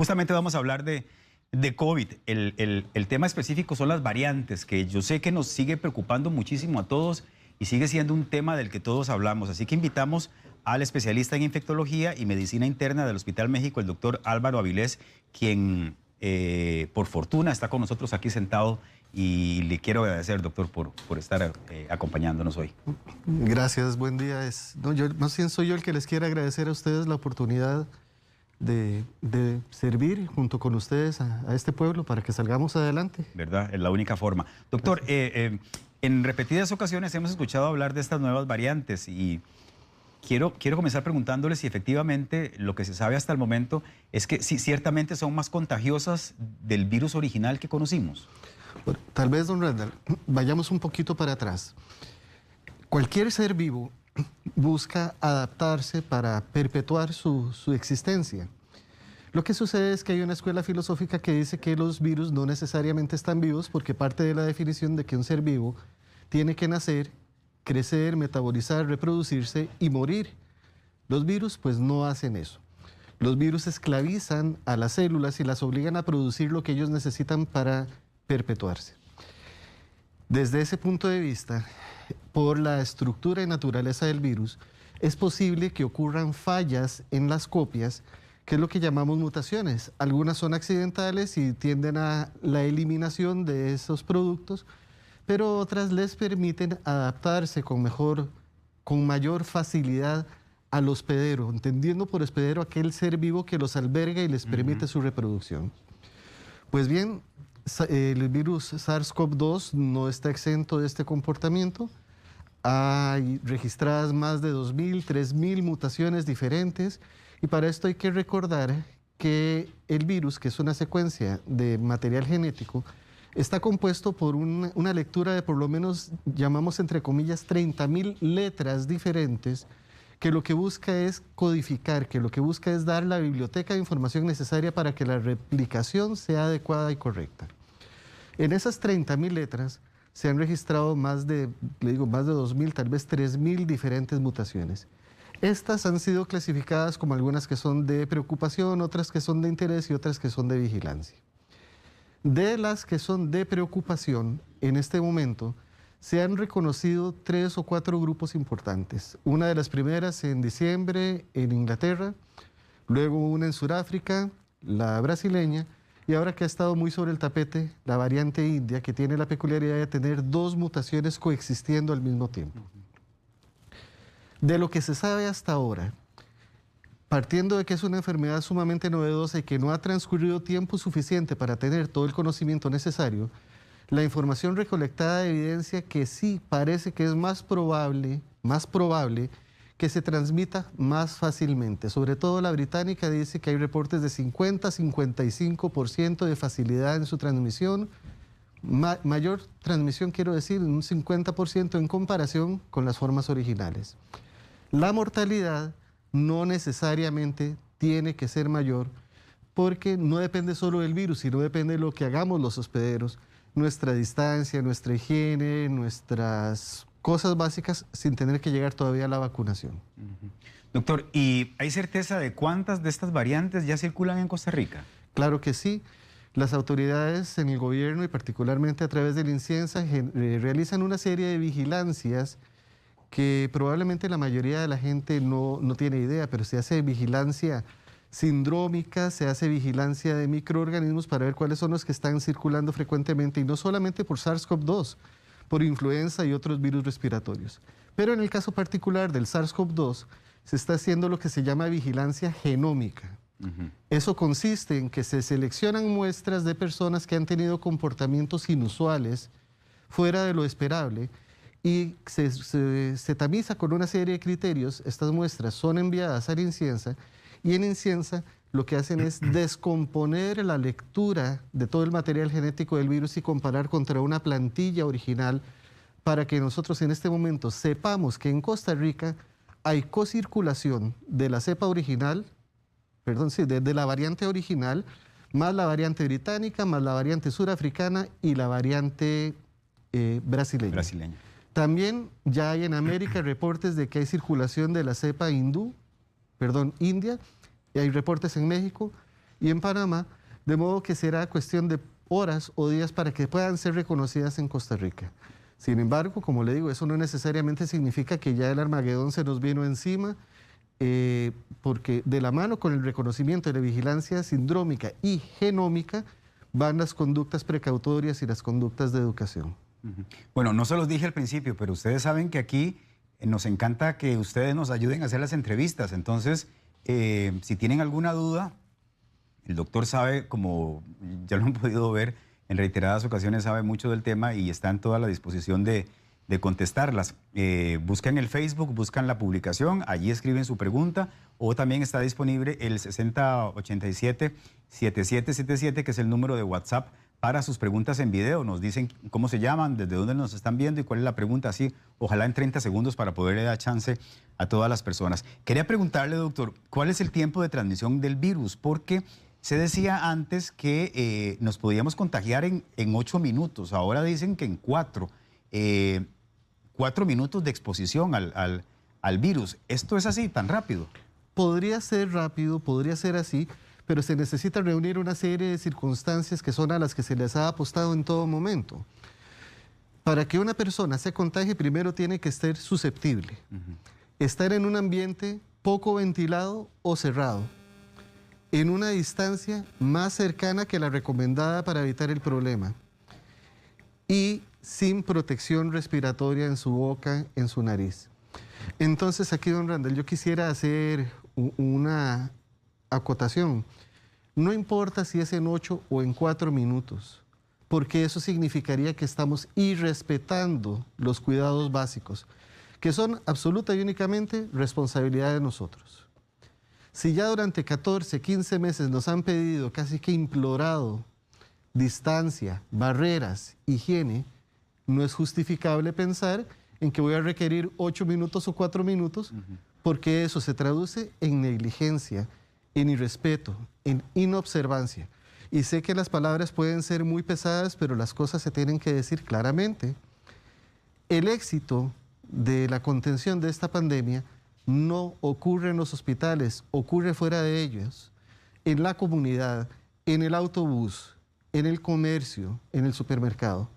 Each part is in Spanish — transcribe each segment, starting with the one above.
Justamente vamos a hablar de COVID. El tema específico son las variantes, que yo sé que nos sigue preocupando muchísimo a todos y sigue siendo un tema del que todos hablamos. Así que invitamos al especialista en infectología y medicina interna del Hospital México, el doctor Álvaro Avilés, quien por fortuna está con nosotros aquí sentado, y le quiero agradecer, doctor, por estar acompañándonos hoy. Gracias, buen día. Más bien soy yo el que les quiero agradecer a ustedes la oportunidad de servir junto con ustedes a este pueblo para que salgamos adelante. ¿Verdad? Es la única forma. Doctor, en repetidas ocasiones hemos escuchado hablar de estas nuevas variantes y quiero comenzar preguntándoles si efectivamente lo que se sabe hasta el momento es que sí, ciertamente son más contagiosas del virus original que conocimos. Bueno, tal vez, don Randall, vayamos un poquito para atrás. Cualquier ser vivo busca adaptarse para perpetuar su existencia. Lo que sucede es que hay una escuela filosófica que dice que los virus no necesariamente están vivos, porque parte de la definición de que un ser vivo tiene que nacer, crecer, metabolizar, reproducirse y morir. Los virus pues no hacen eso. Los virus esclavizan a las células y las obligan a producir lo que ellos necesitan para perpetuarse. Desde ese punto de vista, por la estructura y naturaleza del virus, es posible que ocurran fallas en las copias, que es lo que llamamos mutaciones. Algunas son accidentales y tienden a la eliminación de esos productos, pero otras les permiten adaptarse con mayor facilidad al hospedero, entendiendo por hospedero aquel ser vivo que los alberga y les permite su reproducción. Pues bien, el virus SARS-CoV-2 no está exento de este comportamiento. Hay registradas más de 2.000, 3.000 mutaciones diferentes, y para esto hay que recordar que el virus, que es una secuencia de material genético, está compuesto por una lectura de por lo menos, llamamos entre comillas, 30.000 letras diferentes, que lo que busca es codificar, que lo que busca es dar la biblioteca de información necesaria para que la replicación sea adecuada y correcta. En esas 30.000 letras se han registrado más de 2.000, tal vez 3.000 diferentes mutaciones. Estas han sido clasificadas como algunas que son de preocupación, otras que son de interés y otras que son de vigilancia. De las que son de preocupación, en este momento, se han reconocido 3 o 4 grupos importantes. Una de las primeras en diciembre en Inglaterra, luego una en Sudáfrica, la brasileña, y ahora que ha estado muy sobre el tapete, la variante india, que tiene la peculiaridad de tener 2 mutaciones coexistiendo al mismo tiempo. De lo que se sabe hasta ahora, partiendo de que es una enfermedad sumamente novedosa y que no ha transcurrido tiempo suficiente para tener todo el conocimiento necesario, la información recolectada evidencia que sí parece que es más probable que se transmita más fácilmente. Sobre todo la británica dice que hay reportes de 50-55% de facilidad en su transmisión. Mayor transmisión, quiero decir, un 50% en comparación con las formas originales. La mortalidad no necesariamente tiene que ser mayor, porque no depende solo del virus, sino depende de lo que hagamos los hospederos, nuestra distancia, nuestra higiene, nuestras cosas básicas, sin tener que llegar todavía a la vacunación. Doctor, ¿y hay certeza de cuántas de estas variantes ya circulan en Costa Rica? Claro que sí. Las autoridades en el gobierno y particularmente a través del INCIENSA realizan una serie de vigilancias que probablemente la mayoría de la gente no tiene idea, pero se hace vigilancia sindrómica, se hace vigilancia de microorganismos para ver cuáles son los que están circulando frecuentemente, y no solamente por SARS-CoV-2, por influenza y otros virus respiratorios. Pero en el caso particular del SARS-CoV-2 se está haciendo lo que se llama vigilancia genómica. Eso consiste en que se seleccionan muestras de personas que han tenido comportamientos inusuales fuera de lo esperable y se tamiza con una serie de criterios. Estas muestras son enviadas al INCIENSA, y en INCIENSA lo que hacen es descomponer la lectura de todo el material genético del virus y comparar contra una plantilla original, para que nosotros en este momento sepamos que en Costa Rica hay cocirculación de la cepa original, de la variante original, más la variante británica, más la variante surafricana y la variante brasileña. También ya hay en América reportes de que hay circulación de la cepa india, y hay reportes en México, y en Panamá, de modo que será cuestión de horas o días para que puedan ser reconocidas en Costa Rica. Sin embargo, como le digo, eso no necesariamente significa que ya el Armagedón se nos vino encima, porque de la mano con el reconocimiento de la vigilancia sindrómica y genómica van las conductas precautorias y las conductas de educación. Bueno, no se los dije al principio, pero ustedes saben que aquí nos encanta que ustedes nos ayuden a hacer las entrevistas. Entonces, si tienen alguna duda, el doctor sabe, como ya lo han podido ver en reiteradas ocasiones, sabe mucho del tema y está en toda la disposición de contestarlas. Buscan el Facebook, buscan la publicación, allí escriben su pregunta, o también está disponible el 6087-7777, que es el número de WhatsApp para sus preguntas en video. Nos dicen cómo se llaman, desde dónde nos están viendo y cuál es la pregunta, así, ojalá en 30 segundos para poderle dar chance a todas las personas. Quería preguntarle, doctor, ¿cuál es el tiempo de transmisión del virus? Porque se decía antes que nos podíamos contagiar en 8 minutos, ahora dicen que en 4. 4 minutos de exposición al virus. ¿Esto es así, tan rápido? Podría ser rápido, podría ser así, pero se necesita reunir una serie de circunstancias que son a las que se les ha apostado en todo momento. Para que una persona se contagie, primero tiene que estar susceptible. Estar en un ambiente poco ventilado o cerrado, en una distancia más cercana que la recomendada para evitar el problema, y sin protección respiratoria en su boca, en su nariz. Entonces aquí, don Randall, yo quisiera hacer una acotación. No importa si es en 8 o en 4 minutos, porque eso significaría que estamos irrespetando los cuidados básicos, que son absoluta y únicamente responsabilidad de nosotros. Si ya durante 14, 15 meses nos han pedido, casi que implorado, distancia, barreras, higiene, no es justificable pensar en que voy a requerir 8 minutos o 4 minutos, porque eso se traduce en negligencia, en irrespeto, en inobservancia. Y sé que las palabras pueden ser muy pesadas, pero las cosas se tienen que decir claramente. El éxito de la contención de esta pandemia no ocurre en los hospitales, ocurre fuera de ellos, en la comunidad, en el autobús, en el comercio, en el supermercado.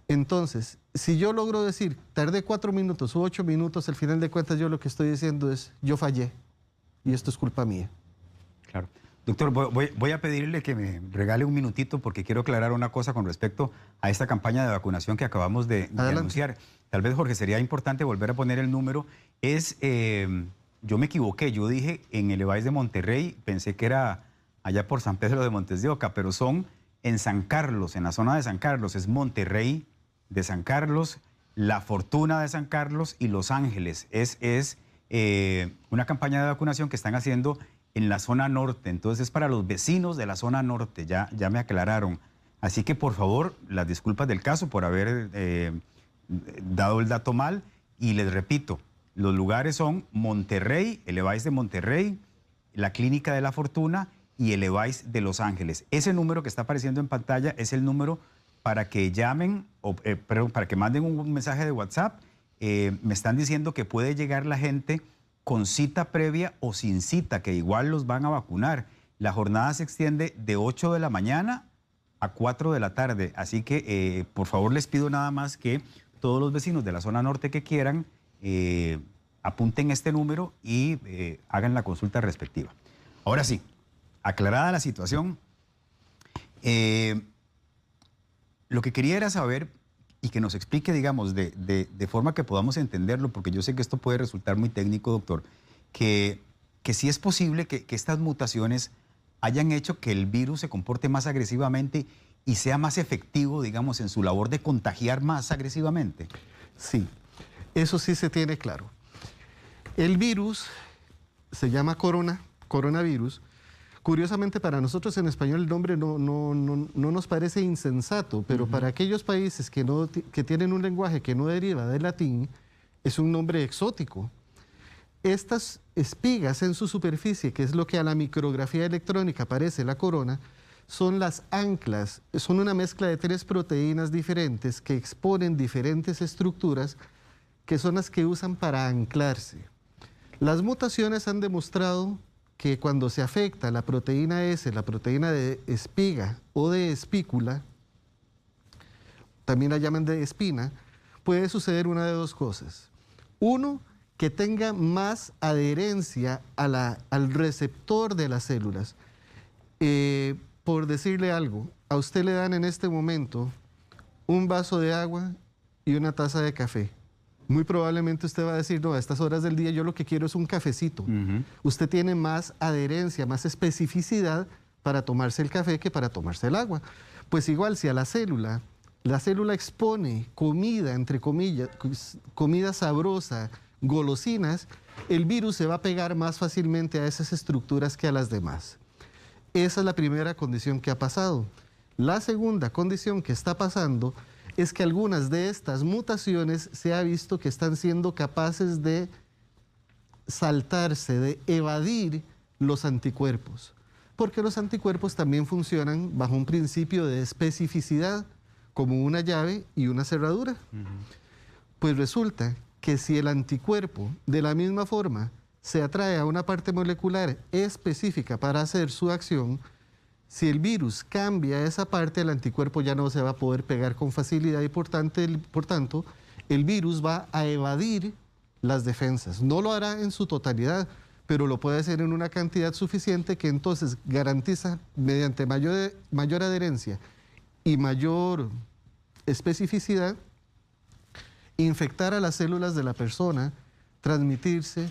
Entonces, si yo logro decir, tardé 4 minutos u 8 minutos, al final de cuentas yo lo que estoy diciendo es, yo fallé y esto es culpa mía. Claro. Doctor, voy a pedirle que me regale un minutito porque quiero aclarar una cosa con respecto a esta campaña de vacunación que acabamos de anunciar. Tal vez, Jorge, sería importante volver a poner el número. Yo me equivoqué, yo dije en el EVAIS de Monterrey, pensé que era allá por San Pedro de Montes de Oca, pero son en San Carlos, en la zona de San Carlos, es Monterrey de San Carlos, La Fortuna de San Carlos y Los Ángeles. Es una campaña de vacunación que están haciendo en la zona norte, entonces es para los vecinos de la zona norte, ya me aclararon. Así que por favor, las disculpas del caso por haber dado el dato mal, y les repito, los lugares son Monterrey, el EVAIS de Monterrey, la Clínica de La Fortuna y el EVAIS de Los Ángeles. Ese número que está apareciendo en pantalla es el número para que llamen, para que manden un mensaje de WhatsApp. Me están diciendo que puede llegar la gente con cita previa o sin cita, que igual los van a vacunar. La jornada se extiende de 8 de la mañana a 4 de la tarde. Así que, por favor, les pido nada más que todos los vecinos de la zona norte que quieran apunten este número y hagan la consulta respectiva. Ahora sí, aclarada la situación, lo que quería era saber y que nos explique, digamos, de forma que podamos entenderlo, porque yo sé que esto puede resultar muy técnico, doctor, que sí es posible que estas mutaciones hayan hecho que el virus se comporte más agresivamente y sea más efectivo, digamos, en su labor de contagiar más agresivamente. Sí, eso sí se tiene claro. El virus se llama coronavirus. Curiosamente, para nosotros en español el nombre no nos parece insensato, pero para aquellos países que tienen un lenguaje que no deriva del latín, es un nombre exótico. Estas espigas en su superficie, que es lo que a la micrografía electrónica parece la corona, son las anclas, son una mezcla de 3 proteínas diferentes que exponen diferentes estructuras que son las que usan para anclarse. Las mutaciones han demostrado que cuando se afecta la proteína S, la proteína de espiga o de espícula, también la llaman de espina, puede suceder una de dos cosas. Uno, que tenga más adherencia al receptor de las células. Por decirle algo, a usted le dan en este momento un vaso de agua y una taza de café. Muy probablemente usted va a decir, no, a estas horas del día yo lo que quiero es un cafecito. Usted tiene más adherencia, más especificidad para tomarse el café que para tomarse el agua. Pues igual, si a la célula expone comida, entre comillas, comida sabrosa, golosinas, el virus se va a pegar más fácilmente a esas estructuras que a las demás. Esa es la primera condición que ha pasado. La segunda condición que está pasando es que algunas de estas mutaciones se ha visto que están siendo capaces de saltarse, de evadir los anticuerpos, porque los anticuerpos también funcionan bajo un principio de especificidad, como una llave y una cerradura. Pues resulta que si el anticuerpo, de la misma forma, se atrae a una parte molecular específica para hacer su acción, si el virus cambia esa parte, el anticuerpo ya no se va a poder pegar con facilidad y por tanto, el virus va a evadir las defensas. No lo hará en su totalidad, pero lo puede hacer en una cantidad suficiente que entonces garantiza, mediante mayor adherencia y mayor especificidad, infectar a las células de la persona, replicarse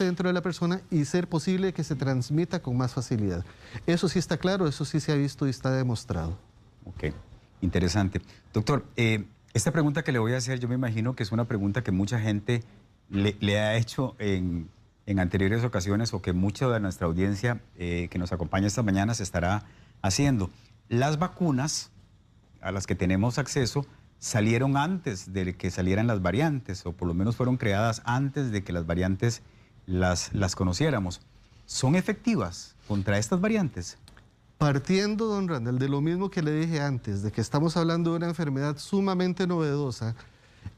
dentro de la persona y ser posible que se transmita con más facilidad. Eso sí está claro, eso sí se ha visto y está demostrado. Ok, interesante. Doctor, esta pregunta que le voy a hacer, yo me imagino que es una pregunta que mucha gente le ha hecho en anteriores ocasiones o que mucha de nuestra audiencia que nos acompaña esta mañana se estará haciendo. Las vacunas a las que tenemos acceso salieron antes de que salieran las variantes, o por lo menos fueron creadas antes de que las variantes las conociéramos. ¿Son efectivas contra estas variantes? Partiendo, don Randall, de lo mismo que le dije antes, de que estamos hablando de una enfermedad sumamente novedosa,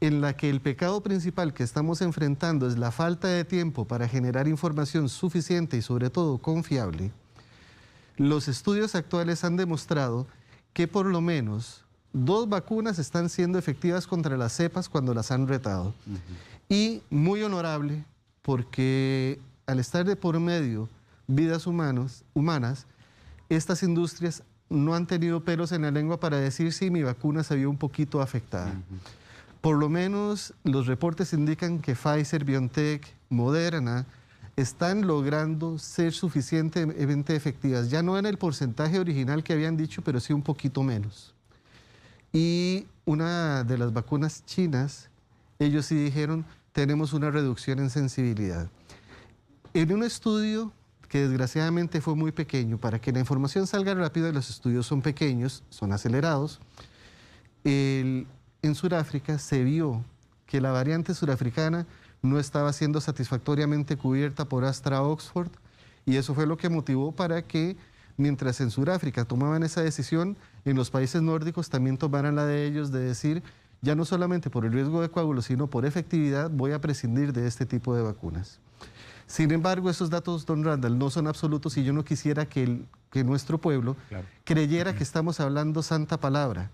en la que el pecado principal que estamos enfrentando es la falta de tiempo para generar información suficiente y sobre todo confiable, los estudios actuales han demostrado que por lo menos 2 vacunas están siendo efectivas contra las cepas cuando las han retado. Y muy honorable, porque al estar de por medio vidas humanas, estas industrias no han tenido pelos en la lengua para decir si mi vacuna se vio un poquito afectada. Por lo menos los reportes indican que Pfizer, BioNTech, Moderna están logrando ser suficientemente efectivas. Ya no en el porcentaje original que habían dicho, pero sí un poquito menos. Y una de las vacunas chinas, ellos sí dijeron, tenemos una reducción en sensibilidad. En un estudio que desgraciadamente fue muy pequeño, para que la información salga rápido, los estudios son pequeños, son acelerados, en Sudáfrica se vio que la variante surafricana no estaba siendo satisfactoriamente cubierta por Astra-Oxford, y eso fue lo que motivó para que, mientras en Sudáfrica tomaban esa decisión, en los países nórdicos también tomaran la de ellos de decir, ya no solamente por el riesgo de coágulo, sino por efectividad, voy a prescindir de este tipo de vacunas. Sin embargo, esos datos, don Randall, no son absolutos y yo no quisiera que nuestro pueblo creyera que estamos hablando santa palabra.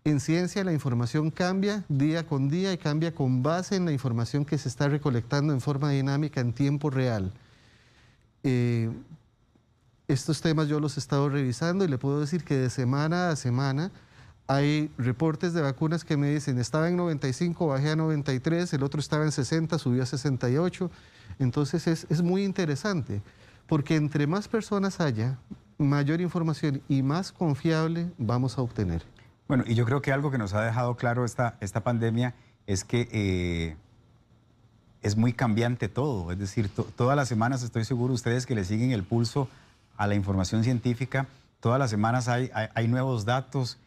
En ciencia la información cambia día con día y cambia con base en la información que se está recolectando en forma dinámica en tiempo real. Estos temas yo los he estado revisando y le puedo decir que de semana a semana hay reportes de vacunas que me dicen, estaba en 95, bajé a 93, el otro estaba en 60, subió a 68. Entonces es muy interesante, porque entre más personas haya, mayor información y más confiable vamos a obtener. Bueno, y yo creo que algo que nos ha dejado claro esta pandemia es que es muy cambiante todo. Es decir, todas las semanas, estoy seguro ustedes que le siguen el pulso a la información científica, todas las semanas hay nuevos datos,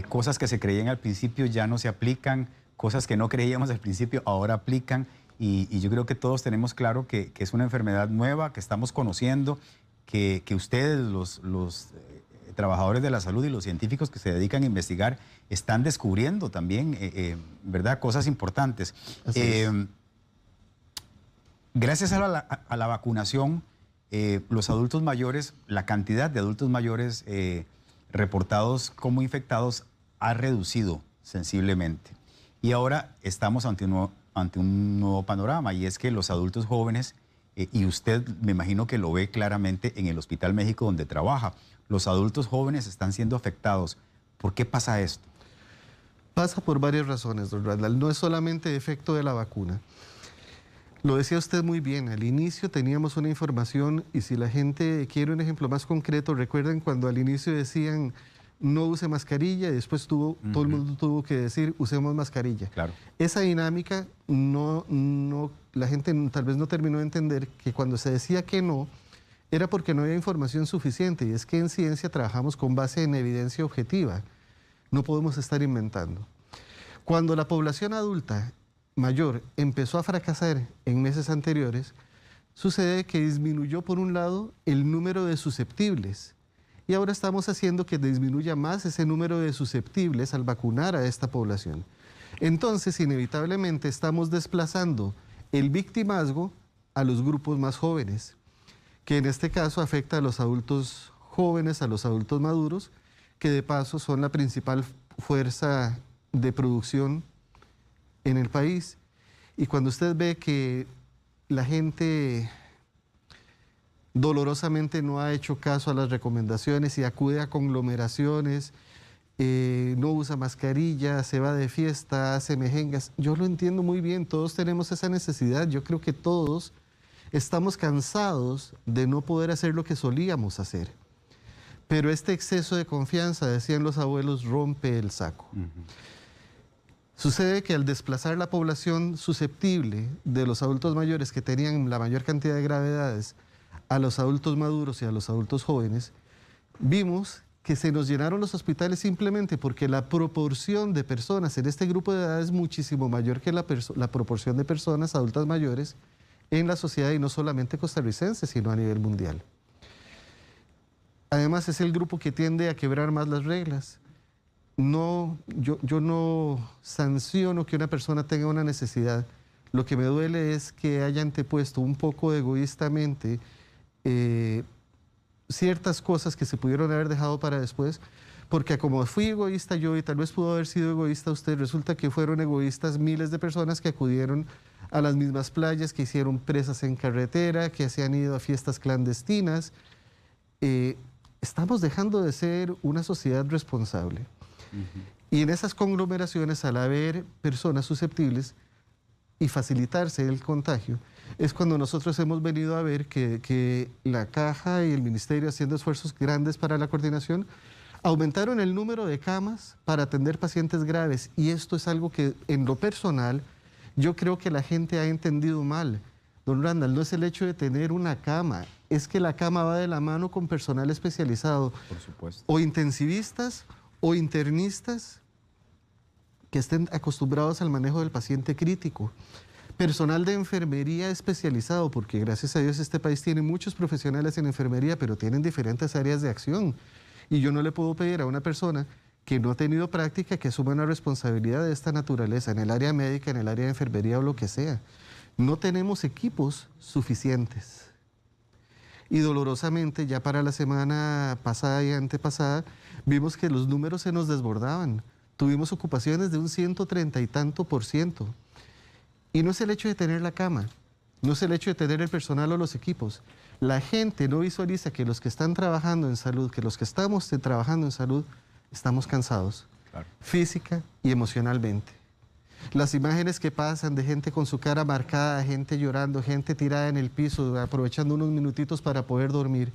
cosas que se creían al principio ya no se aplican, cosas que no creíamos al principio ahora aplican, y yo creo que todos tenemos claro que es una enfermedad nueva, que estamos conociendo, que ustedes, los trabajadores de la salud y los científicos que se dedican a investigar, están descubriendo también, ¿verdad?, cosas importantes. Gracias a la vacunación, los adultos mayores, la cantidad de adultos mayores reportados como infectados ha reducido sensiblemente. Y ahora estamos ante un nuevo panorama, y es que los adultos jóvenes, y usted me imagino que lo ve claramente en el Hospital México donde trabaja, los adultos jóvenes están siendo afectados. ¿Por qué pasa esto? Pasa por varias razones, don Randall. No es solamente efecto de la vacuna. Lo decía usted muy bien, al inicio teníamos una información, y si la gente quiere un ejemplo más concreto, recuerden cuando al inicio decían no use mascarilla y después todo el mundo tuvo que decir usemos mascarilla. Claro. Esa dinámica la gente tal vez no terminó de entender que cuando se decía que no, era porque no había información suficiente, y es que en ciencia trabajamos con base en evidencia objetiva. No podemos estar inventando. Cuando la población adulta mayor empezó a fracasar en meses anteriores, sucede que disminuyó por un lado el número de susceptibles, y ahora estamos haciendo que disminuya más ese número de susceptibles al vacunar a esta población. Entonces, inevitablemente estamos desplazando el victimazgo a los grupos más jóvenes, que en este caso afecta a los adultos jóvenes, a los adultos maduros, que de paso son la principal fuerza de producción en el país. Y cuando usted ve que la gente dolorosamente no ha hecho caso a las recomendaciones y acude a conglomeraciones, no usa mascarilla, se va de fiesta, hace mejengas, yo lo entiendo muy bien, todos tenemos esa necesidad. Yo creo que todos estamos cansados de no poder hacer lo que solíamos hacer. Pero este exceso de confianza, decían los abuelos, rompe el saco. Sucede que al desplazar la población susceptible de los adultos mayores, que tenían la mayor cantidad de gravedades, a los adultos maduros y a los adultos jóvenes, vimos que se nos llenaron los hospitales simplemente porque la proporción de personas en este grupo de edad es muchísimo mayor que la proporción de personas adultas mayores en la sociedad, y no solamente costarricense, sino a nivel mundial. Además, es el grupo que tiende a quebrar más las reglas. Yo no sanciono que una persona tenga una necesidad. Lo que me duele es que haya antepuesto un poco egoístamente ciertas cosas que se pudieron haber dejado para después, porque como fui egoísta yo y tal vez pudo haber sido egoísta usted, resulta que fueron egoístas miles de personas que acudieron a las mismas playas, que hicieron presas en carretera, que se han ido a fiestas clandestinas. Estamos dejando de ser una sociedad responsable. Y en esas conglomeraciones, al haber personas susceptibles y facilitarse el contagio, es cuando nosotros hemos venido a ver que la Caja y el Ministerio, haciendo esfuerzos grandes para la coordinación, aumentaron el número de camas para atender pacientes graves. Y esto es algo que, en lo personal, yo creo que la gente ha entendido mal. Don Randall, no es el hecho de tener una cama, es que la cama va de la mano con personal especializado. Por supuesto. O intensivistas o internistas que estén acostumbrados al manejo del paciente crítico. Personal de enfermería especializado, porque gracias a Dios este país tiene muchos profesionales en enfermería, pero tienen diferentes áreas de acción. Y yo no le puedo pedir a una persona que no ha tenido práctica que asuma una responsabilidad de esta naturaleza en el área médica, en el área de enfermería o lo que sea. No tenemos equipos suficientes. Y dolorosamente, ya para la semana pasada y antepasada, vimos que los números se nos desbordaban. Tuvimos ocupaciones de un 130 y tanto %. Y no es el hecho de tener la cama, no es el hecho de tener el personal o los equipos. La gente no visualiza que los que están trabajando en salud, que los que estamos trabajando en salud, estamos cansados, claro, física y emocionalmente. Las imágenes que pasan de gente con su cara marcada, gente llorando, gente tirada en el piso, aprovechando unos minutitos para poder dormir,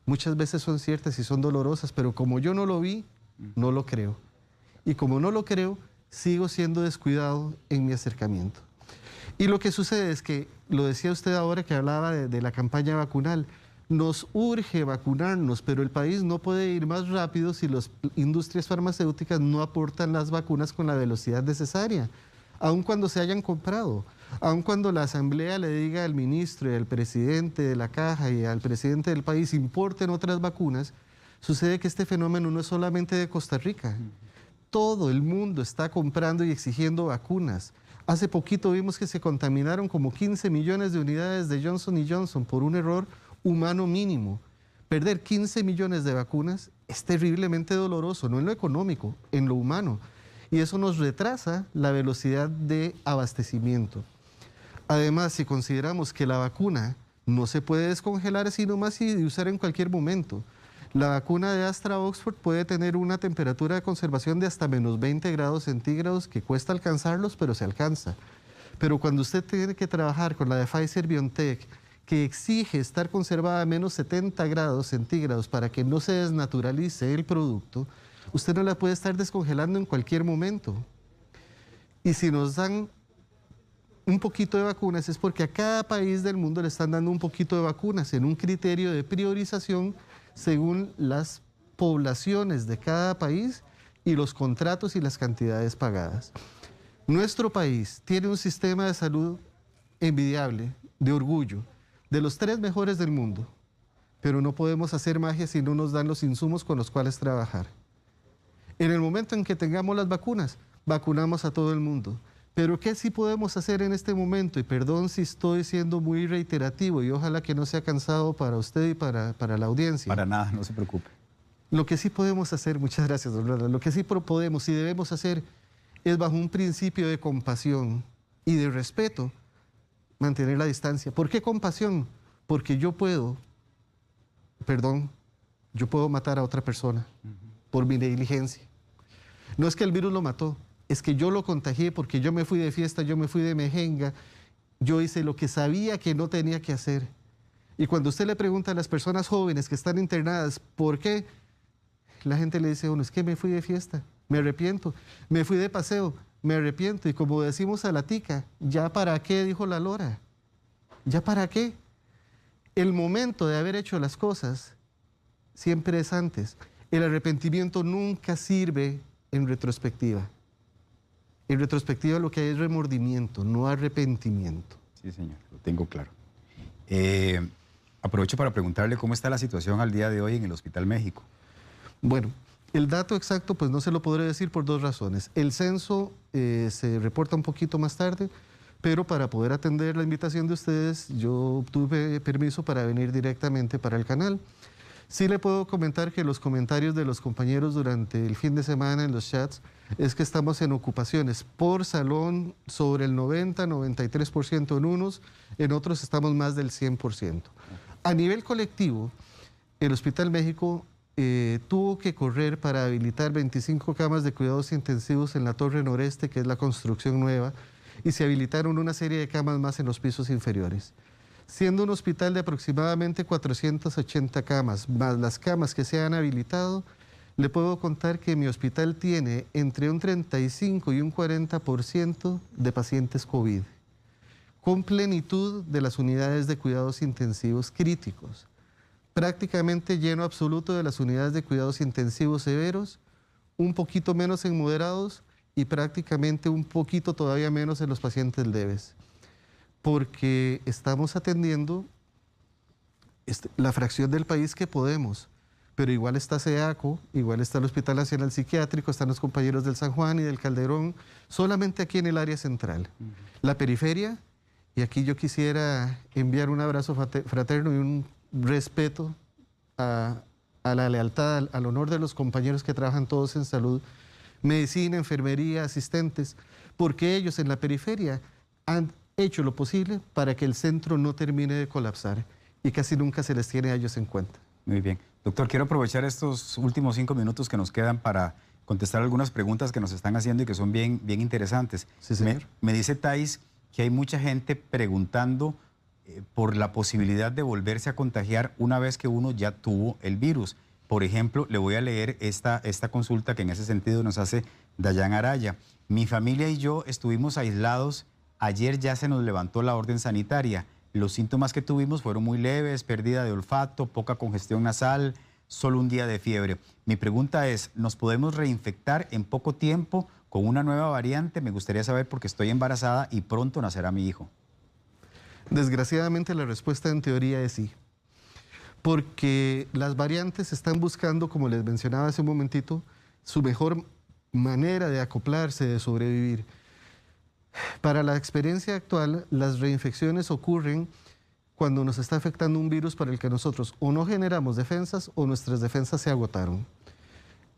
muchas veces son ciertas y son dolorosas, pero como yo no lo vi, no lo creo. Y como no lo creo, sigo siendo descuidado en mi acercamiento. Y lo que sucede es que, lo decía usted ahora que hablaba de la campaña vacunal, nos urge vacunarnos, pero el país no puede ir más rápido si las industrias farmacéuticas no aportan las vacunas con la velocidad necesaria, aun cuando se hayan comprado, aun cuando la Asamblea le diga al ministro y al presidente de la Caja y al presidente del país importen otras vacunas. Sucede que este fenómeno no es solamente de Costa Rica. Todo el mundo está comprando y exigiendo vacunas. Hace poquito vimos que se contaminaron como 15 millones de unidades de Johnson & Johnson por un error humano mínimo. Perder 15 millones de vacunas es terriblemente doloroso, no en lo económico, en lo humano. Y eso nos retrasa la velocidad de abastecimiento. Además, si consideramos que la vacuna no se puede descongelar así nomás y usar en cualquier momento, la vacuna de Astra Oxford puede tener una temperatura de conservación de hasta menos 20 grados centígrados, que cuesta alcanzarlos, pero se alcanza. Pero cuando usted tiene que trabajar con la de Pfizer-BioNTech, que exige estar conservada a menos 70 grados centígrados para que no se desnaturalice el producto, usted no la puede estar descongelando en cualquier momento. Y si nos dan un poquito de vacunas es porque a cada país del mundo le están dando un poquito de vacunas en un criterio de priorización según las poblaciones de cada país y los contratos y las cantidades pagadas. Nuestro país tiene un sistema de salud envidiable, de orgullo, de los 3 mejores del mundo, pero no podemos hacer magia si no nos dan los insumos con los cuales trabajar. En el momento en que tengamos las vacunas, vacunamos a todo el mundo. Pero ¿qué sí podemos hacer en este momento? Y perdón si estoy siendo muy reiterativo y ojalá que no sea cansado para usted y para la audiencia. Para nada, no se preocupe. Lo que sí podemos hacer, muchas gracias, don Ronald, lo que sí podemos y debemos hacer es bajo un principio de compasión y de respeto mantener la distancia. ¿Por qué compasión? Porque yo puedo matar a otra persona por mi negligencia. No es que el virus lo mató, es que yo lo contagié porque yo me fui de fiesta, yo me fui de mejenga, yo hice lo que sabía que no tenía que hacer. Y cuando usted le pregunta a las personas jóvenes que están internadas, ¿por qué? La gente le dice a uno, es que me fui de fiesta, me arrepiento, me fui de paseo, me arrepiento. Y como decimos a la tica, ¿ya para qué? Dijo la lora. ¿Ya para qué? El momento de haber hecho las cosas siempre es antes. El arrepentimiento nunca sirve en retrospectiva. En retrospectiva lo que hay es remordimiento, no arrepentimiento. Sí, señor, lo tengo claro. Aprovecho para preguntarle cómo está la situación al día de hoy en el Hospital México. Bueno, el dato exacto pues no se lo podré decir por 2 razones. El censo se reporta un poquito más tarde, pero para poder atender la invitación de ustedes, yo obtuve permiso para venir directamente para el canal. Sí le puedo comentar que los comentarios de los compañeros durante el fin de semana en los chats es que estamos en ocupaciones por salón sobre el 90-93% en unos, en otros estamos más del 100%. A nivel colectivo, el Hospital México tuvo que correr para habilitar 25 camas de cuidados intensivos en la Torre Noreste, que es la construcción nueva, y se habilitaron una serie de camas más en los pisos inferiores. Siendo un hospital de aproximadamente 480 camas, más las camas que se han habilitado, le puedo contar que mi hospital tiene entre un 35 y un 40% de pacientes COVID, con plenitud de las unidades de cuidados intensivos críticos, prácticamente lleno absoluto de las unidades de cuidados intensivos severos, un poquito menos en moderados y prácticamente un poquito todavía menos en los pacientes leves, porque estamos atendiendo la fracción del país que podemos, pero igual está SEACO, igual está el Hospital Nacional Psiquiátrico, están los compañeros del San Juan y del Calderón, solamente aquí en el área central. La periferia, y aquí yo quisiera enviar un abrazo fraterno y un respeto a la lealtad, al honor de los compañeros que trabajan todos en salud, medicina, enfermería, asistentes, porque ellos en la periferia han hecho lo posible para que el centro no termine de colapsar y casi nunca se les tiene a ellos en cuenta. Muy bien. Doctor, quiero aprovechar estos últimos 5 minutos que nos quedan para contestar algunas preguntas que nos están haciendo y que son bien interesantes. Sí, señor. Me dice Thais que hay mucha gente preguntando por la posibilidad de volverse a contagiar una vez que uno ya tuvo el virus. Por ejemplo, le voy a leer esta consulta que en ese sentido nos hace Dayan Araya. Mi familia y yo estuvimos aislados. Ayer ya se nos levantó la orden sanitaria. Los síntomas que tuvimos fueron muy leves, pérdida de olfato, poca congestión nasal, solo un día de fiebre. Mi pregunta es, ¿nos podemos reinfectar en poco tiempo con una nueva variante? Me gustaría saber porque estoy embarazada y pronto nacerá mi hijo. Desgraciadamente la respuesta en teoría es sí, porque las variantes están buscando, como les mencionaba hace un momentito, su mejor manera de acoplarse, de sobrevivir. Para la experiencia actual, las reinfecciones ocurren cuando nos está afectando un virus para el que nosotros o no generamos defensas o nuestras defensas se agotaron.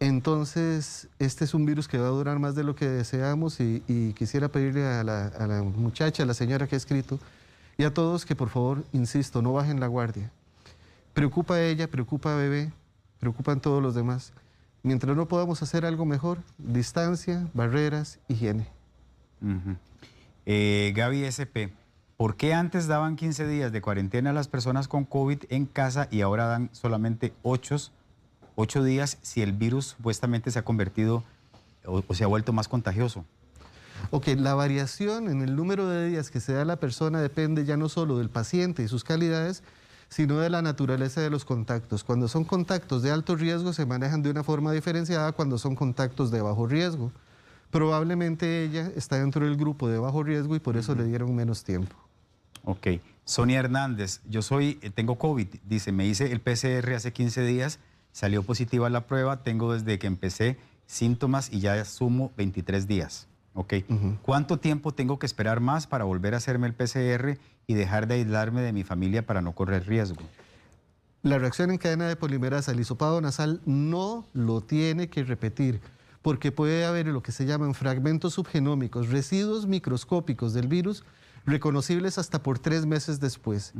Entonces, este es un virus que va a durar más de lo que deseamos y quisiera pedirle a la muchacha, a la señora que ha escrito, y a todos que por favor, insisto, no bajen la guardia. Preocupa a ella, preocupa a bebé, preocupan todos los demás. Mientras no podamos hacer algo mejor, distancia, barreras, higiene. Gaby SP, ¿por qué antes daban 15 días de cuarentena a las personas con COVID en casa y ahora dan solamente 8 días si el virus supuestamente se ha convertido o se ha vuelto más contagioso? Ok, la variación en el número de días que se da a la persona depende ya no solo del paciente y sus calidades, sino de la naturaleza de los contactos. Cuando son contactos de alto riesgo se manejan de una forma diferenciada cuando son contactos de bajo riesgo. Probablemente ella está dentro del grupo de bajo riesgo y por eso le dieron menos tiempo. Ok. Sonia Hernández, tengo COVID, dice, me hice el PCR hace 15 días, salió positiva la prueba, tengo desde que empecé síntomas y ya sumo 23 días. Ok. ¿Cuánto tiempo tengo que esperar más para volver a hacerme el PCR y dejar de aislarme de mi familia para no correr riesgo? La reacción en cadena de polimerasa, el hisopado nasal, no lo tiene que repetir, porque puede haber lo que se llaman fragmentos subgenómicos, residuos microscópicos del virus, reconocibles hasta por 3 meses después.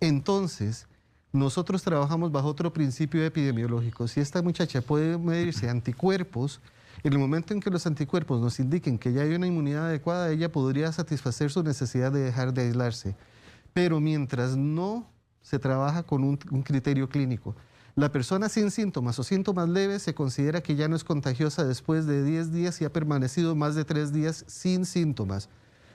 Entonces, nosotros trabajamos bajo otro principio epidemiológico. Si esta muchacha puede medirse anticuerpos, en el momento en que los anticuerpos nos indiquen que ya hay una inmunidad adecuada, ella podría satisfacer su necesidad de dejar de aislarse. Pero mientras no se trabaja con un criterio clínico, la persona sin síntomas o síntomas leves se considera que ya no es contagiosa después de 10 días y ha permanecido más de 3 días sin síntomas.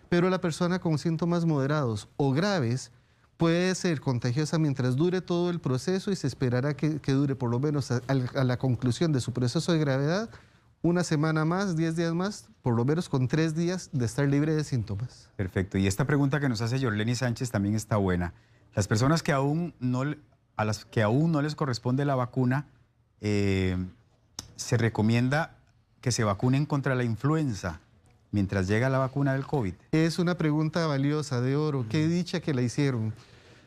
Pero la persona con síntomas moderados o graves puede ser contagiosa mientras dure todo el proceso y se esperará que dure por lo menos a la conclusión de su proceso de gravedad 1 semana más, 10 días más, por lo menos con 3 días de estar libre de síntomas. Perfecto. Y esta pregunta que nos hace Yorleni Sánchez también está buena. Las personas que a las que aún no les corresponde la vacuna, se recomienda que se vacunen contra la influenza mientras llega la vacuna del COVID. Es una pregunta valiosa, de oro. Qué dicha que la hicieron.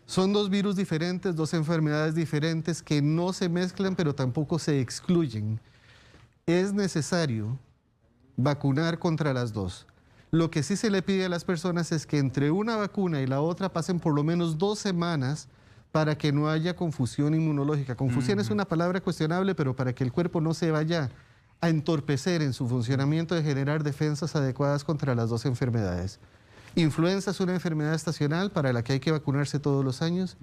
Son 2 virus diferentes, 2 enfermedades diferentes que no se mezclan, pero tampoco se excluyen. Es necesario vacunar contra las 2. Lo que sí se le pide a las personas es que entre una vacuna y la otra pasen por lo menos 2 semanas para que no haya confusión inmunológica. Confusión es una palabra cuestionable, pero para que el cuerpo no se vaya a entorpecer en su funcionamiento de generar defensas adecuadas contra las 2 enfermedades. Influenza es una enfermedad estacional para la que hay que vacunarse todos los años.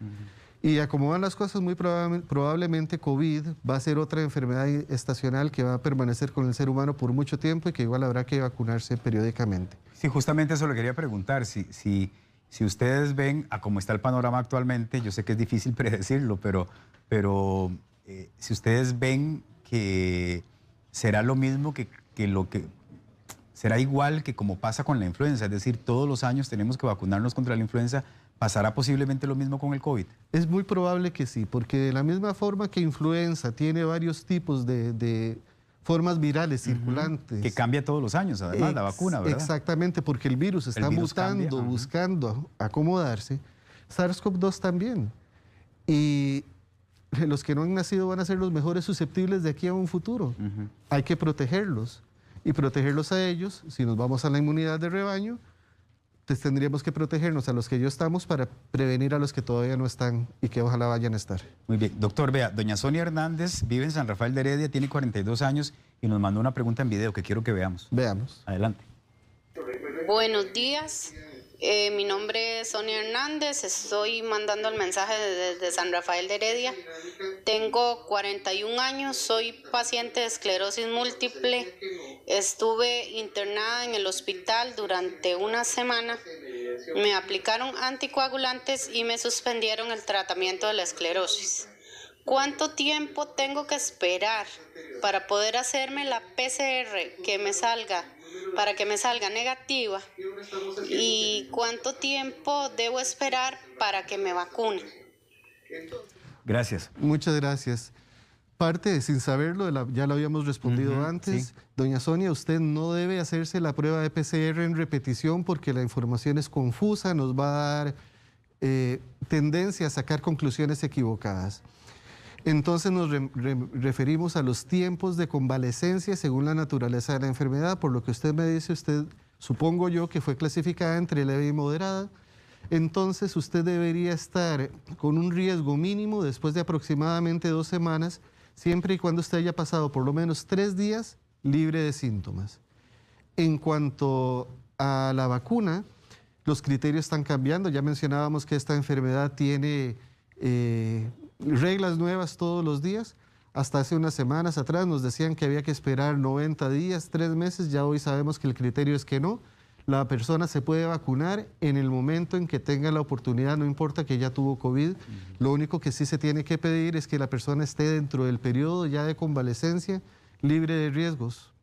Y a como van las cosas, muy probablemente COVID va a ser otra enfermedad estacional que va a permanecer con el ser humano por mucho tiempo y que igual habrá que vacunarse periódicamente. Sí, justamente eso le quería preguntar. Si ustedes ven a cómo está el panorama actualmente, yo sé que es difícil predecirlo, pero si ustedes ven que será lo mismo será igual que como pasa con la influenza, es decir, todos los años tenemos que vacunarnos contra la influenza, ¿pasará posiblemente lo mismo con el COVID? Es muy probable que sí, porque de la misma forma que influenza tiene varios tipos de formas virales circulantes. Que cambia todos los años, además, la vacuna, ¿verdad? Exactamente, porque el virus está mutando, buscando acomodarse. SARS-CoV-2 también. Y los que no han nacido van a ser los mejores susceptibles de aquí a un futuro. Hay que protegerlos. Y protegerlos a ellos, si nos vamos a la inmunidad de rebaño, pues tendríamos que protegernos a los que ya estamos para prevenir a los que todavía no están y que ojalá vayan a estar. Muy bien. Doctor, vea, doña Sonia Hernández vive en San Rafael de Heredia, tiene 42 años y nos mandó una pregunta en video que quiero que veamos. Veamos. Adelante. Buenos días. Mi nombre es Sonia Hernández, estoy mandando el mensaje desde San Rafael de Heredia. Tengo 41 años, soy paciente de esclerosis múltiple. Estuve internada en el hospital durante una semana. Me aplicaron anticoagulantes y me suspendieron el tratamiento de la esclerosis. ¿Cuánto tiempo tengo que esperar para poder hacerme la PCR para que me salga negativa? ¿Y cuánto tiempo debo esperar para que me vacune? Gracias. Muchas gracias. Parte, sin saberlo, ya lo habíamos respondido antes. Sí. Doña Sonia, usted no debe hacerse la prueba de PCR en repetición porque la información es confusa, nos va a dar tendencia a sacar conclusiones equivocadas. Entonces nos referimos a los tiempos de convalecencia según la naturaleza de la enfermedad. Por lo que usted me dice, usted, supongo yo, que fue clasificada entre leve y moderada. Entonces usted debería estar con un riesgo mínimo después de aproximadamente 2 semanas, siempre y cuando usted haya pasado por lo menos 3 días libre de síntomas. En cuanto a la vacuna, los criterios están cambiando. Ya mencionábamos que esta enfermedad tiene reglas nuevas todos los días. Hasta hace unas semanas atrás nos decían que había que esperar 90 días, 3 meses. Ya hoy sabemos que el criterio es que no. La persona se puede vacunar en el momento en que tenga la oportunidad, no importa que ya tuvo COVID. Lo único que sí se tiene que pedir es que la persona esté dentro del periodo ya de convalecencia, libre de riesgos.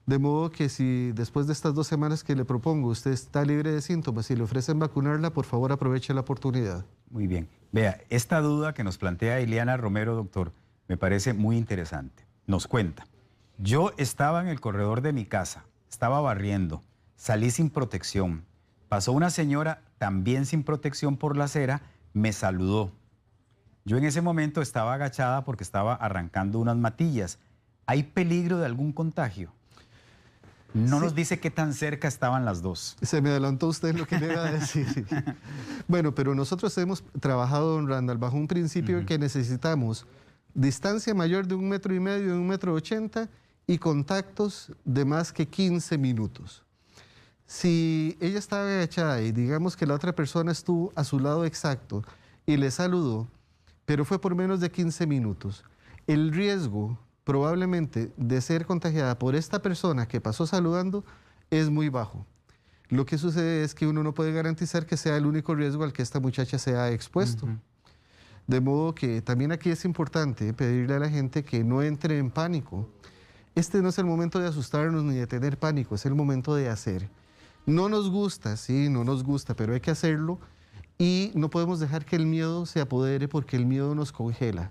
De modo que si después de estas 2 semanas que le propongo usted está libre de síntomas y le ofrecen vacunarla, por favor aproveche la oportunidad. Muy bien. Vea, esta duda que nos plantea Ileana Romero, doctor, me parece muy interesante. Nos cuenta, yo estaba en el corredor de mi casa, estaba barriendo, salí sin protección. Pasó una señora también sin protección por la acera, me saludó. Yo en ese momento estaba agachada porque estaba arrancando unas matillas. ¿Hay peligro de algún contagio? No nos dice qué tan cerca estaban las dos. Se me adelantó usted lo que le iba a decir. Bueno, pero nosotros hemos trabajado, don Randall, bajo un principio que necesitamos distancia mayor de 1,5 metros, de 1,80 m y contactos de más que 15 minutos. Si ella estaba agachada y digamos que la otra persona estuvo a su lado exacto y le saludó, pero fue por menos de 15 minutos, el riesgo probablemente de ser contagiada por esta persona que pasó saludando es muy bajo. Lo que sucede es que uno no puede garantizar que sea el único riesgo al que esta muchacha se ha expuesto. De modo que también aquí es importante pedirle a la gente que no entre en pánico. Este no es el momento de asustarnos ni de tener pánico, es el momento de hacer. No nos gusta, sí, no nos gusta, pero hay que hacerlo y no podemos dejar que el miedo se apodere porque el miedo nos congela.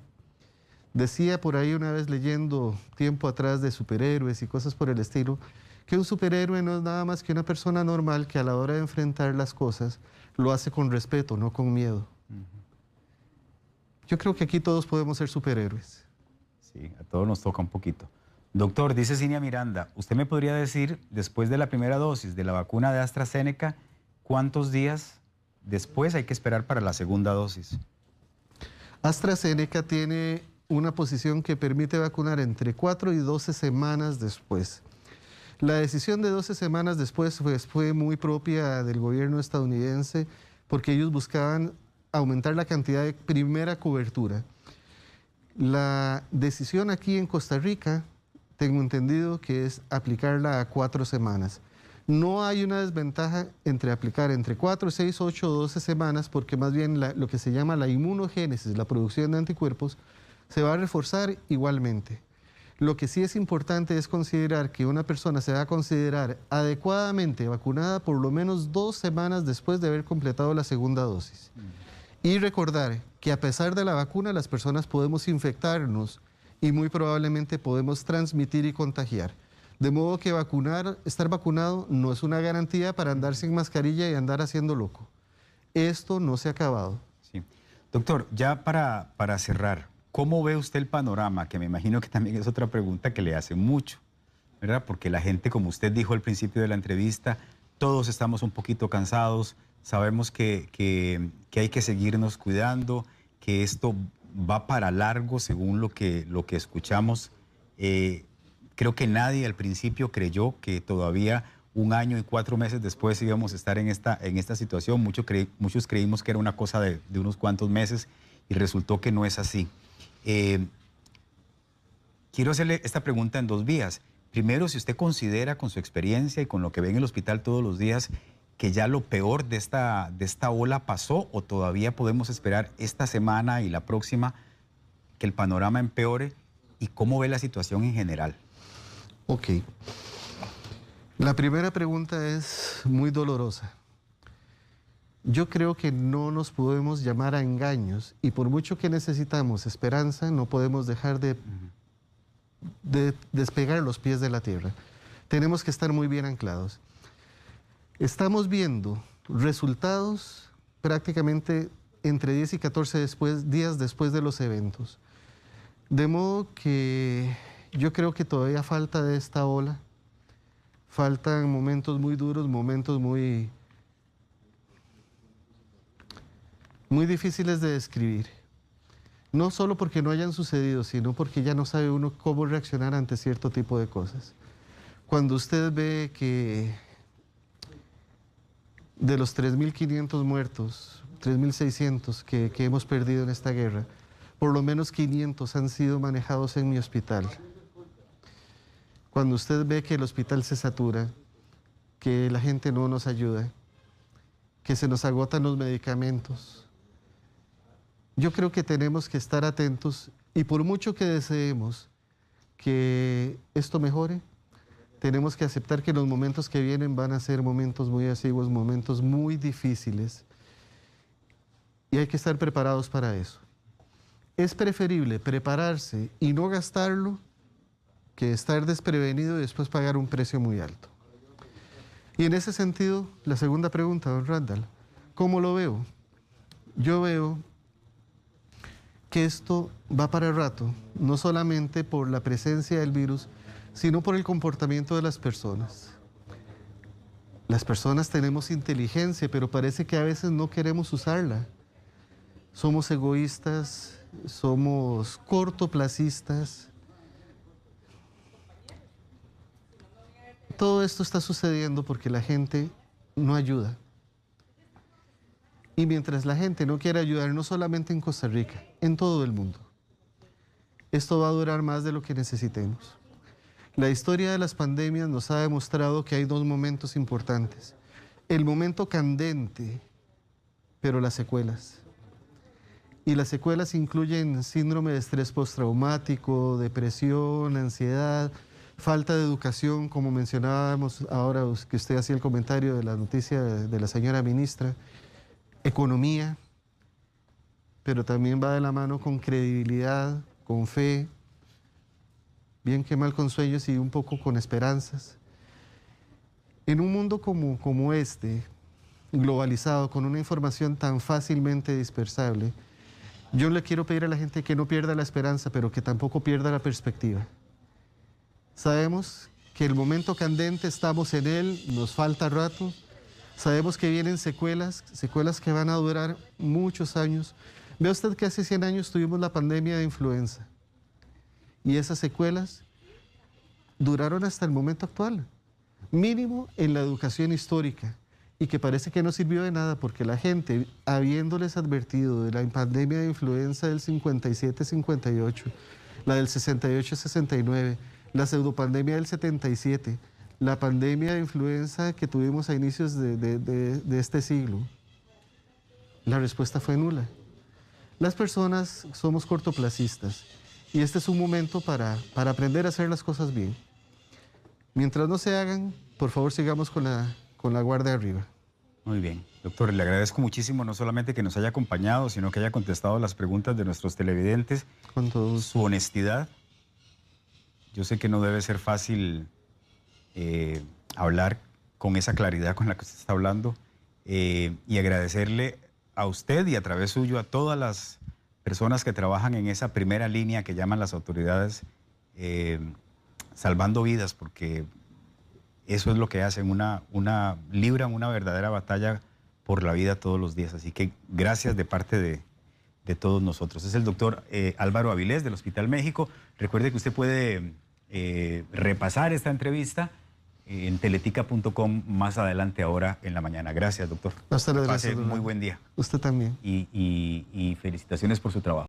Decía por ahí una vez leyendo tiempo atrás de superhéroes y cosas por el estilo, que un superhéroe no es nada más que una persona normal que a la hora de enfrentar las cosas lo hace con respeto, no con miedo. Yo creo que aquí todos podemos ser superhéroes. Sí, a todos nos toca un poquito. Doctor, dice Cinia Miranda, ¿usted me podría decir, después de la primera dosis de la vacuna de AstraZeneca, cuántos días después hay que esperar para la segunda dosis? AstraZeneca tiene una posición que permite vacunar entre 4 y 12 semanas después. La decisión de 12 semanas después fue muy propia del gobierno estadounidense porque ellos buscaban aumentar la cantidad de primera cobertura. La decisión aquí en Costa Rica, tengo entendido que es aplicarla a 4 semanas. No hay una desventaja entre aplicar entre 4, 6, 8 o 12 semanas porque más bien lo que se llama la inmunogénesis, la producción de anticuerpos, se va a reforzar igualmente. Lo que sí es importante es considerar que una persona se va a considerar adecuadamente vacunada por lo menos 2 semanas después de haber completado la segunda dosis. Y recordar que a pesar de la vacuna, las personas podemos infectarnos y muy probablemente podemos transmitir y contagiar. De modo que estar vacunado no es una garantía para andar sin mascarilla y andar haciendo loco. Esto no se ha acabado. Sí. Doctor, ya para cerrar, ¿cómo ve usted el panorama? Que me imagino que también es otra pregunta que le hacen mucho, ¿verdad? Porque la gente, como usted dijo al principio de la entrevista, todos estamos un poquito cansados, sabemos que hay que seguirnos cuidando, que esto va para largo según lo que escuchamos. Creo que nadie al principio creyó que todavía 1 año y 4 meses después íbamos a estar en esta situación. Muchos creímos que era una cosa de unos cuantos meses y resultó que no es así. Quiero hacerle esta pregunta en 2 vías. Primero, si usted considera con su experiencia y con lo que ve en el hospital todos los días que ya lo peor de esta ola pasó o todavía podemos esperar esta semana y la próxima que el panorama empeore, y cómo ve la situación en general. Ok. La primera pregunta es muy dolorosa. Yo creo que no nos podemos llamar a engaños y por mucho que necesitamos esperanza, no podemos dejar de despegar los pies de la tierra. Tenemos que estar muy bien anclados. Estamos viendo resultados prácticamente entre 10 y 14 días después de los eventos. De modo que yo creo que todavía falta de esta ola, faltan momentos muy duros, momentos muy difíciles de describir. No solo porque no hayan sucedido, sino porque ya no sabe uno cómo reaccionar ante cierto tipo de cosas. Cuando usted ve que de los 3.500 muertos, 3.600 que hemos perdido en esta guerra, por lo menos 500 han sido manejados en mi hospital. Cuando usted ve que el hospital se satura, que la gente no nos ayuda, que se nos agotan los medicamentos, yo creo que tenemos que estar atentos y por mucho que deseemos que esto mejore, tenemos que aceptar que los momentos que vienen van a ser momentos muy exiguos, momentos muy difíciles y hay que estar preparados para eso. Es preferible prepararse y no gastarlo que estar desprevenido y después pagar un precio muy alto. Y en ese sentido, la segunda pregunta, don Randall, ¿cómo lo veo? Yo veo que esto va para el rato, no solamente por la presencia del virus, sino por el comportamiento de las personas. Las personas tenemos inteligencia, pero parece que a veces no queremos usarla. Somos egoístas, somos cortoplacistas. Todo esto está sucediendo porque la gente no ayuda. Y mientras la gente no quiere ayudar, no solamente en Costa Rica, en todo el mundo, esto va a durar más de lo que necesitemos. La historia de las pandemias nos ha demostrado que hay dos momentos importantes. El momento candente, pero las secuelas. Y las secuelas incluyen síndrome de estrés postraumático, depresión, ansiedad, falta de educación, como mencionábamos ahora que usted hacía el comentario de la noticia de la señora ministra, economía, pero también va de la mano con credibilidad, con fe, bien que mal con sueños y un poco con esperanzas. En un mundo como este, globalizado, con una información tan fácilmente dispersable, yo le quiero pedir a la gente que no pierda la esperanza, pero que tampoco pierda la perspectiva. Sabemos que el momento candente estamos en él, nos falta rato. Sabemos que vienen secuelas que van a durar muchos años. Vea usted que hace 100 años tuvimos la pandemia de influenza. Y esas secuelas duraron hasta el momento actual. Mínimo en la educación histórica. Y que parece que no sirvió de nada porque la gente, habiéndoles advertido de la pandemia de influenza del 57-58, la del 68-69, la pseudopandemia del 77, la pandemia de influenza que tuvimos a inicios de este siglo, la respuesta fue nula. Las personas somos cortoplacistas y este es un momento para aprender a hacer las cosas bien. Mientras no se hagan, por favor sigamos con la guardia arriba. Muy bien. Doctor, le agradezco muchísimo no solamente que nos haya acompañado, sino que haya contestado las preguntas de nuestros televidentes. Con todo. Su honestidad. Yo sé que no debe ser fácil hablar con esa claridad con la que usted está hablando y agradecerle a usted y a través suyo a todas las personas que trabajan en esa primera línea que llaman las autoridades salvando vidas, porque eso es lo que hacen, libran una verdadera batalla por la vida todos los días. Así que gracias de parte de todos nosotros. Es el doctor Álvaro Avilés del Hospital México. Recuerde que usted puede repasar esta entrevista en teletica.com más adelante ahora en la mañana. Gracias, doctor. Hasta luego. Pase muy buen día. Usted también. Y felicitaciones por su trabajo.